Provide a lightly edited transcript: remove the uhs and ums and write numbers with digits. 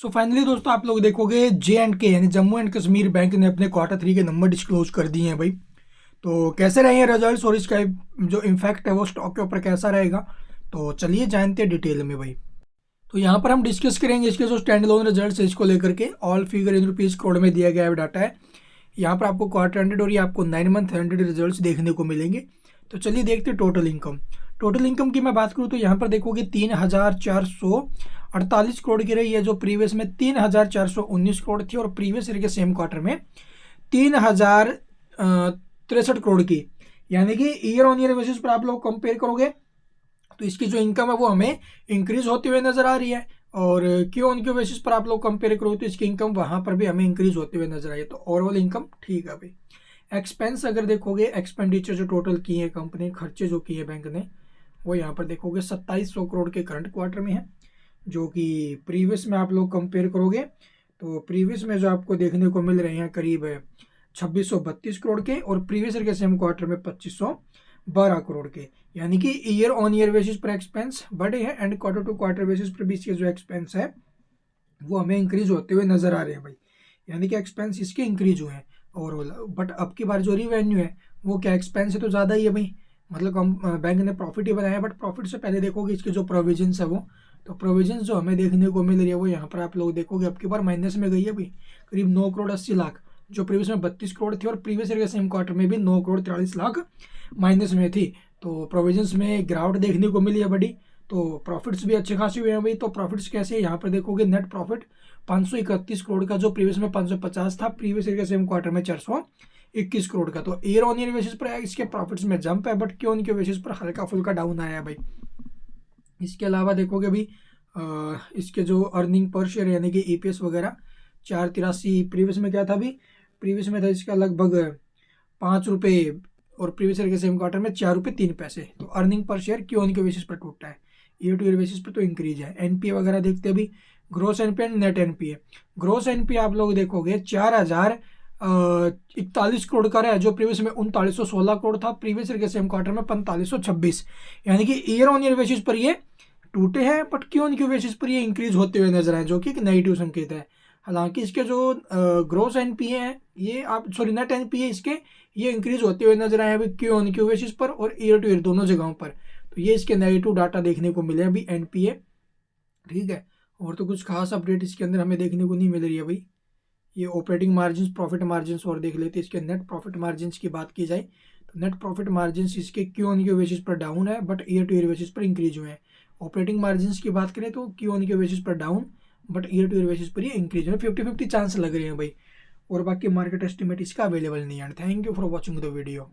So finally दोस्तों आप लोग देखोगे J&K यानी जम्मू एंड कश्मीर बैंक ने अपने Q3 के नंबर डिस्क्लोज कर दिए हैं भाई। तो कैसे रहेंगे रिजल्ट्स और इसका जो इम्पैक्ट है वो स्टॉक के ऊपर कैसा रहेगा, तो चलिए जानते हैं डिटेल में भाई। तो यहाँ पर हम डिस्कस करेंगे इसके जो स्टैंड लोन रिजल्ट्स है इसको लेकर के। All figure in rupees crore में दिया गया डाटा है। यहाँ पर आपको क्वार्टर एंडेड और ये आपको 9 मंथ एंडेड रिजल्ट्स देखने को मिलेंगे। तो चलिए देखते हैं टोटल इनकम। टोटल इनकम की मैं बात करूँ तो यहाँ पर देखोगे 3,448 करोड़ की रही है, जो प्रीवियस में 3,419 करोड़ थी और प्रीवियस ईयर के सेम क्वार्टर में 3,063 करोड़ की। यानी कि ईयर ऑन ईयर बेसिस पर आप लोग कंपेयर करोगे तो इसकी जो इनकम है वो हमें इंक्रीज होती हुई नजर आ रही है, और क्यों उनके बेसिस पर आप लोग कंपेयर करोगे तो इसकी इनकम वहां पर भी हमें इंक्रीज होते हुए नजर आई है। तो ओवरऑल इनकम ठीक है भाई। एक्सपेंस अगर देखोगे, एक्सपेंडिचर जो टोटल किए हैं कंपनी, खर्चे जो किए बैंक ने, वो यहाँ पर देखोगे 2700 करोड़ के करंट क्वार्टर में है, जो कि प्रीवियस में आप लोग कंपेयर करोगे तो प्रीवियस में जो आपको देखने को मिल रहे हैं करीब 2632 करोड़ के, और प्रीवियस ईयर के सेम क्वार्टर में 2512 करोड़ के। यानी कि ईयर ऑन ईयर बेसिस पर एक्सपेंस बढ़े हैं and quarter to quarter basis पर भी इसके जो एक्सपेंस है वो हमें इंक्रीज होते हुए नजर आ रहे हैं भाई। यानी कि एक्सपेंस इसके इंक्रीज हुए हैं ओवरऑल। बट अब की बार जो रिवेन्यू है वो क्या एक्सपेंस है तो ज़्यादा ही है भाई। मतलब हम बैंक ने प्रॉफिट ही बनाया, बट प्रॉफिट से पहले देखोगे इसके जो प्रोविजंस है वो, तो प्रोविजंस जो हमें देखने को मिल रही है वो यहाँ पर आप लोग देखोगे अब की बार माइनस में गई है भाई, करीब 9 करोड़ 80 लाख, जो प्रीवियस में 32 करोड़ थी और प्रीवियस ईयर के सेम क्वार्टर में भी 9 करोड़ 43 लाख माइनस में थी। तो प्रोविजंस में गिरावट देखने को मिली है बड़ी। तो प्रॉफिट्स भी अच्छे खासे हुए हैं भाई। तो प्रॉफिट्स कैसे है यहाँ पर देखोगे, नेट प्रॉफिट 531 करोड़ का, जो प्रीवियस में 550 था, प्रीवियस ईयर के सेम क्वार्टर में 421 करोड़ का। तो ईयर ऑन ईयर बेसिस पर इसके प्रॉफिट्स में जंप है, बट क्यों उनके बेसिस पर हल्का फुल्का डाउन आया है भाई। इसके अलावा देखोगे भी इसके जो अर्निंग पर शेयर यानी कि EPS वगैरह 4.83, प्रीवियस में क्या था भी, प्रीवियस में था इसका लगभग 5 रुपये और प्रीवियस ईयर के सेम क्वार्टर में 4.03 रुपये। तो अर्निंग पर शेयर क्यों उनके बेसिस पर टूटा है, ईयर टू ईयर बेसिस पर तो इंक्रीज है। NPA वगैरह देखते हैं भी, gross NPA and net NPA। Gross NPA आप लोग देखोगे 4,041 करोड़ का है, जो प्रीवियस में 3916 करोड़ था, प्रीवियस ईयर के सेम क्वार्टर में 4526। यानी कि ईयर ऑन ईयर बेसिस पर ये टूटे हैं, बट क्यों उनके बेसिस पर ये इंक्रीज होते हुए नजर आए, जो कि एक नेगेटिव संकेत है। हालांकि इसके जो ग्रोस NPA है ये आप नेट NPA इसके ये इंक्रीज होते हुए नजर आए अभी क्यों उनके बेसिस पर और ईयर टू ईयर दोनों जगहों पर। तो ये इसके नेगेटिव डाटा देखने को मिले अभी NPA, ठीक है। और तो कुछ खास अपडेट इसके अंदर हमें देखने को नहीं मिल रही है भाई। ये ऑपरेटिंग मार्जिन, प्रॉफिट मार्जिन और देख लेते हैं। इसके नेट प्रॉफिट मार्जिन की बात की जाए तो नेट प्रॉफिट मार्जिन इसके क्यू ऑन के बेसिस पर डाउन है, but year two year basis पर इंक्रीज हुए हैं। ऑपरेटिंग मार्जिन की बात करें तो क्यू ऑन के बेसिस पर down, but year two year basis पर ये इंक्रीज है। 50-50 चांस लग रहे हैं भाई। और बाकी मार्केट एस्टिमेट इसका अवेलेबल नहीं है। Thank you for watching the video.